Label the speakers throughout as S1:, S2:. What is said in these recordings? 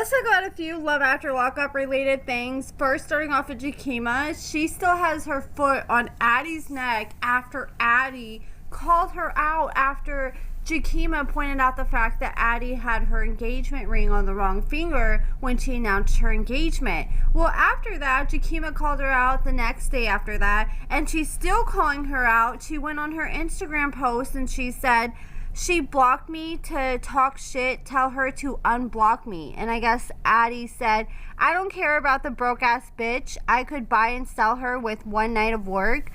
S1: Let's talk about a few Love After Lockup related things. First, starting off with Jakeema. She still has her foot on Addy's neck after Addy called her out after Jakeema pointed out the fact that Addy had her engagement ring on the wrong finger when she announced her engagement. Well, after that, Jakeema called her out the next day after that, and she's still calling her out. She went on her Instagram post and she said, she blocked me to talk shit, tell her to unblock me. And I guess Addy said, I don't care about the broke ass bitch. I could buy and sell her with one night of work.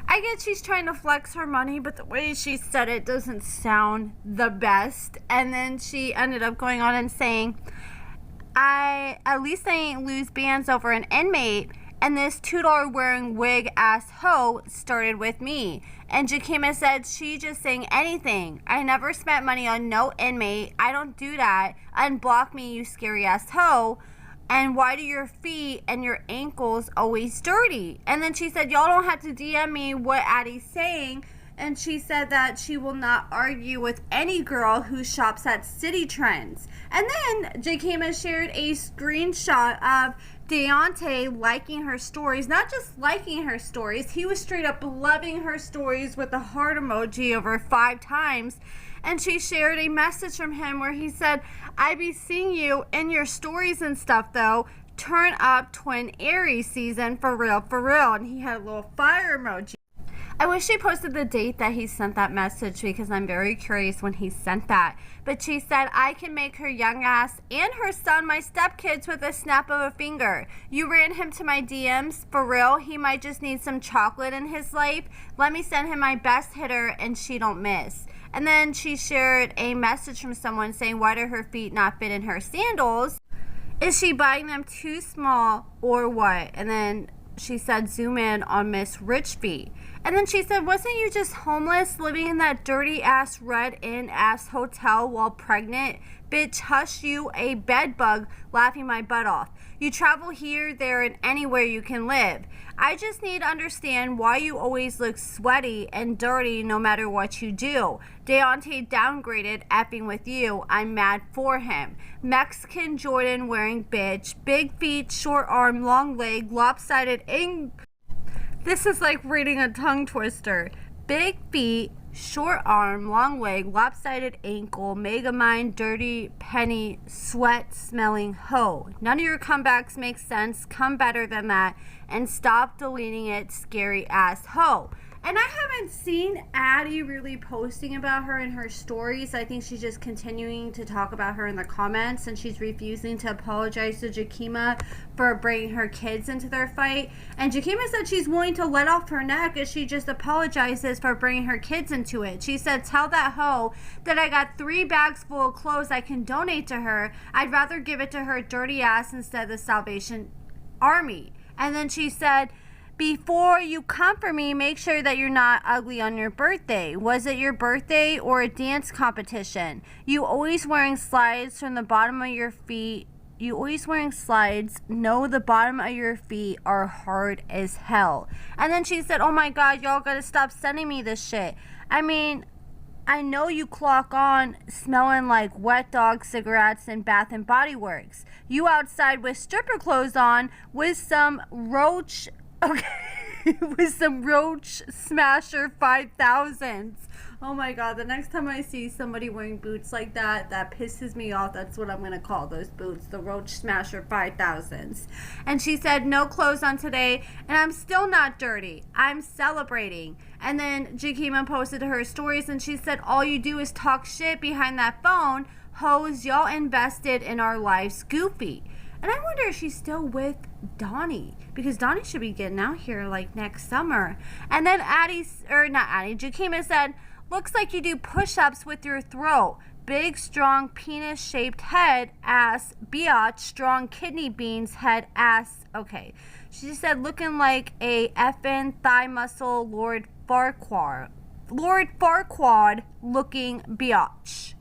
S1: I guess she's trying to flex her money, but the way she said it doesn't sound the best. And then she ended up going on and saying, at least I ain't lose bands over an inmate. And this $2 wearing wig ass hoe started with me. And Jakeema said she just saying anything. I never spent money on no inmate. I don't do that. Unblock me, you scary ass hoe. And why do your feet and your ankles always dirty? And then she said, y'all don't have to DM me what Addy's saying. And she said that she will not argue with any girl who shops at City Trends. And then Jakeema shared a screenshot of Deontay liking her stories. Not just liking her stories, he was straight up loving her stories with the heart emoji over 5 times. And she shared a message from him where he said, I be seeing you in your stories and stuff though. Turn up Twin Aries season for real, for real. And he had a little fire emoji. I wish she posted the date that he sent that message because I'm very curious when he sent that. But she said, I can make her young ass and her son my stepkids with a snap of a finger. You ran him to my DMs? For real? He might just need some chocolate in his life. Let me send him my best hitter and she don't miss. And then she shared a message from someone saying, why do her feet not fit in her sandals? Is she buying them too small or what? And then she said, zoom in on Miss Rich Feet. And then she said, wasn't you just homeless living in that dirty ass Red Inn ass hotel while pregnant? Bitch, hush you, a bed bug laughing my butt off. You travel here, there, and anywhere you can live. I just need to understand why you always look sweaty and dirty no matter what you do. Deontay downgraded effing with you. I'm mad for him. Mexican Jordan wearing bitch. Big feet, short arm, long leg, lopsided This is like reading a tongue twister. Big feet, short arm, long leg, lopsided ankle, megamind, dirty, penny, sweat smelling hoe. None of your comebacks make sense. Come better than that and stop deleting it, scary ass hoe. And I haven't seen Addy really posting about her in her stories. I think she's just continuing to talk about her in the comments, and she's refusing to apologize to Jakeema for bringing her kids into their fight. And Jakeema said she's willing to let off her neck if she just apologizes for bringing her kids into it. She said, tell that hoe that I got 3 bags full of clothes I can donate to her. I'd rather give it to her dirty ass instead of the Salvation Army. And then she said, before you come for me, make sure that you're not ugly on your birthday. Was it your birthday or a dance competition? You always wearing slides from the bottom of your feet. You always wearing slides. No, the bottom of your feet are hard as hell. And then she said, oh my God, y'all gotta stop sending me this shit. I mean, I know you clock on smelling like wet dog cigarettes and Bath and Body Works. You outside with stripper clothes on with some roach... Okay, with some Roach Smasher 5000s. Oh my God, the next time I see somebody wearing boots like that, that pisses me off. That's what I'm going to call those boots, the Roach Smasher 5000s. And she said, no clothes on today, and I'm still not dirty. I'm celebrating. And then Jakeema posted to her stories, and she said, all you do is talk shit behind that phone. Hoes, y'all invested in our lives goofy. And I wonder if she's still with Donnie, because Donnie should be getting out here like next summer. And then Jakeema said, looks like you do push-ups with your throat. Big, strong, penis-shaped head, ass, biatch, strong kidney beans, head, ass. Okay. She said, looking like a effing thigh muscle Lord Farquaad looking biatch.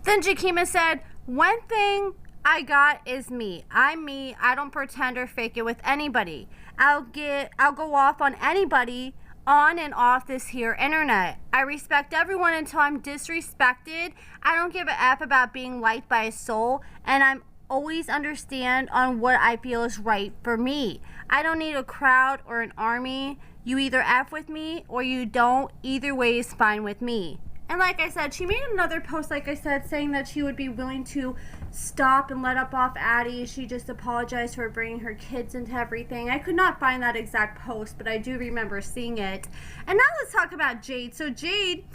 S1: Then Jakeema said, one thing I got is me. I'm me. I don't pretend or fake it with anybody. I'll go off on anybody on and off this here internet. I respect everyone until I'm disrespected. I don't give a F about being liked by a soul, and I'm always understand on what I feel is right for me. I don't need a crowd or an army. You either F with me or you don't. Either way is fine with me. And like I said, she made another post, like I said, saying that she would be willing to stop and let up off Addy. She just apologized for bringing her kids into everything. I could not find that exact post, but I do remember seeing it. And now let's talk about Jade. So Jade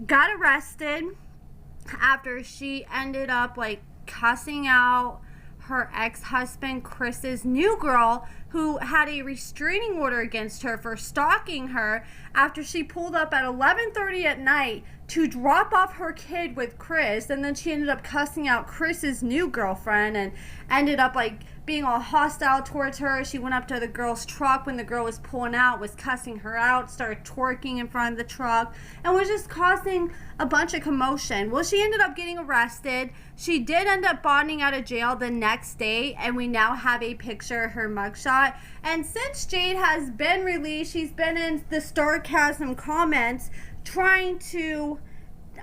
S1: got arrested after she ended up like cussing out her ex-husband Chris's new girl, who had a restraining order against her for stalking her after she pulled up at 11:30 at night to drop off her kid with Chris. And then she ended up cussing out Chris's new girlfriend and ended up like being all hostile towards her. She went up to the girl's truck when the girl was pulling out, was cussing her out, started twerking in front of the truck, and was just causing a bunch of commotion. Well, she ended up getting arrested. She did end up bonding out of jail the next day, and we now have a picture of her mugshot. And since Jade has been released, she's been in the sarcasm comments trying to,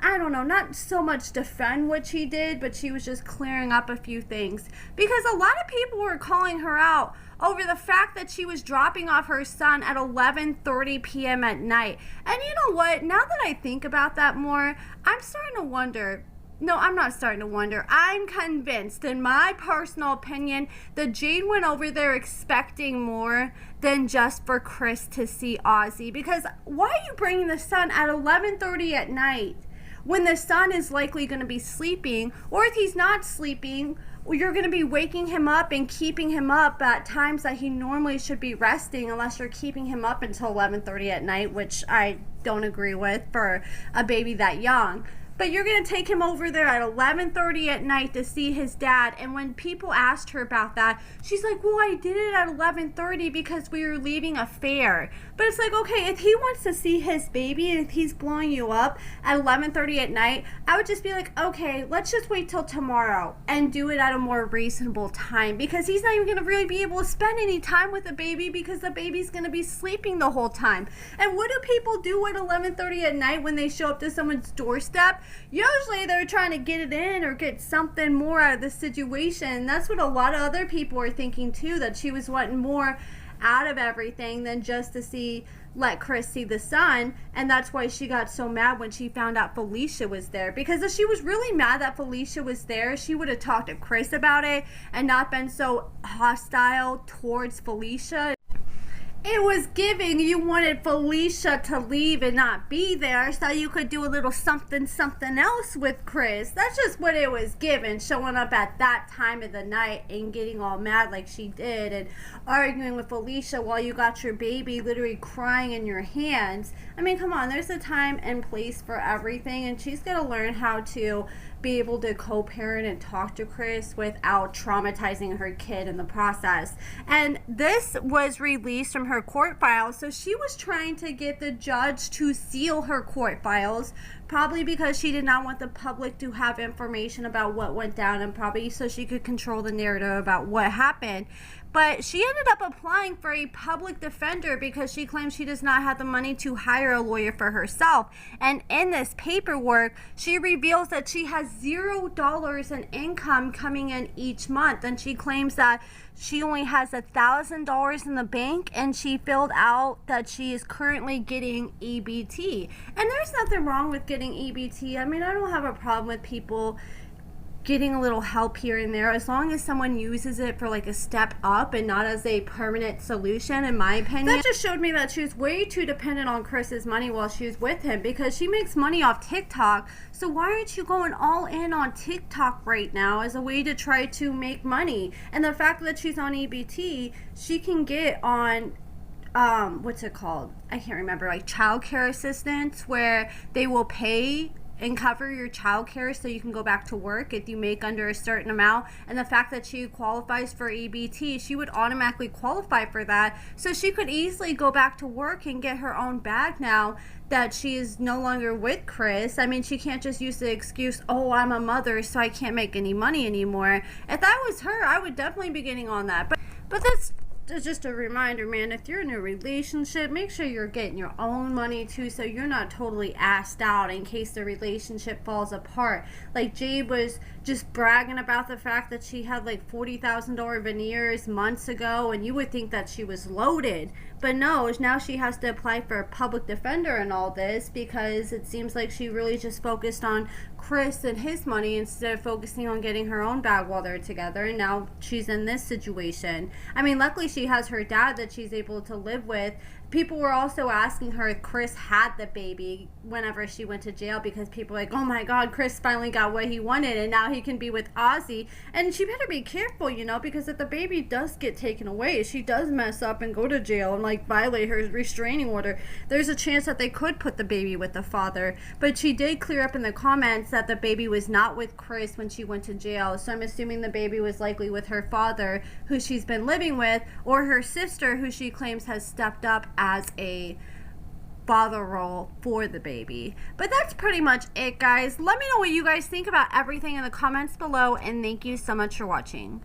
S1: I don't know, not so much defend what she did, but she was just clearing up a few things. Because a lot of people were calling her out over the fact that she was dropping off her son at 11:30 p.m. at night. And you know what? Now that I think about that more, I'm starting to wonder. No, I'm not starting to wonder. I'm convinced, in my personal opinion, that Jade went over there expecting more than just for Chris to see Ozzy. Because why are you bringing the son at 11:30 at night when the son is likely going to be sleeping? Or if he's not sleeping, you're going to be waking him up and keeping him up at times that he normally should be resting, unless you're keeping him up until 11:30 at night, which I don't agree with for a baby that young. But you're going to take him over there at 11:30 at night to see his dad. And when people asked her about that, she's like, well, I did it at 11:30 because we were leaving a fair. But it's like, okay, if he wants to see his baby and if he's blowing you up at 11:30 at night, I would just be like, okay, let's just wait till tomorrow and do it at a more reasonable time, because he's not even going to really be able to spend any time with the baby because the baby's going to be sleeping the whole time. And what do people do at 11:30 at night when they show up to someone's doorstep? Usually they're trying to get it in or get something more out of the situation. That's what a lot of other people were thinking too, that she was wanting more out of everything than just to let Chris see the son. And that's why she got so mad when she found out Felicia was there, because if she was really mad that Felicia was there, she would have talked to Chris about it and not been so hostile towards Felicia. It was giving you wanted Felicia to leave and not be there so you could do a little something else with Chris. That's just what it was given, showing up at that time of the night and getting all mad like she did and arguing with Felicia while you got your baby literally crying in your hands. I mean, come on, there's a time and place for everything, and she's going to learn how to be able to co-parent and talk to Chris without traumatizing her kid in the process. And this was released from her court files, so she was trying to get the judge to seal her court files, probably because she did not want the public to have information about what went down, and probably so she could control the narrative about what happened. But she ended up applying for a public defender because she claims she does not have the money to hire a lawyer for herself. And in this paperwork, she reveals that she has $0 in income coming in each month. And she claims that she only has $1,000 in the bank, and she filled out that she is currently getting EBT. And there's nothing wrong with getting EBT. I mean, I don't have a problem with people getting a little help here and there, as long as someone uses it for like a step up and not as a permanent solution, in my opinion. That just showed me that she was way too dependent on Chris's money while she was with him, because she makes money off TikTok. So why aren't you going all in on TikTok right now as a way to try to make money? And the fact that she's on EBT, she can get on what's it called? I can't remember, like childcare assistance, where they will pay and cover your childcare so you can go back to work if you make under a certain amount. And the fact that she qualifies for EBT, she would automatically qualify for that, so she could easily go back to work and get her own bag now that she is no longer with Chris. I mean, she can't just use the excuse, oh, I'm a mother, so I can't make any money anymore. If that was her, I would definitely be getting on that. But just a reminder, man, if you're in a relationship, make sure you're getting your own money too, so you're not totally assed out in case the relationship falls apart. Like, Jade was just bragging about the fact that she had like $40,000 veneers months ago, and you would think that she was loaded. But no, now she has to apply for a public defender and all this because it seems like she really just focused on Chris and his money instead of focusing on getting her own bag while they're together. And now she's in this situation. I mean, luckily she has her dad that she's able to live with. People were also asking her if Chris had the baby whenever she went to jail, because people were like, oh my God, Chris finally got what he wanted and now he can be with Ozzy. And she better be careful, you know, because if the baby does get taken away, she does mess up and go to jail and like violate her restraining order, there's a chance that they could put the baby with the father. But she did clear up in the comments that the baby was not with Chris when she went to jail, so I'm assuming the baby was likely with her father, who she's been living with, or her sister, who she claims has stepped up as a father role for the baby. But that's pretty much it, guys. Let me know what you guys think about everything in the comments below, and thank you so much for watching.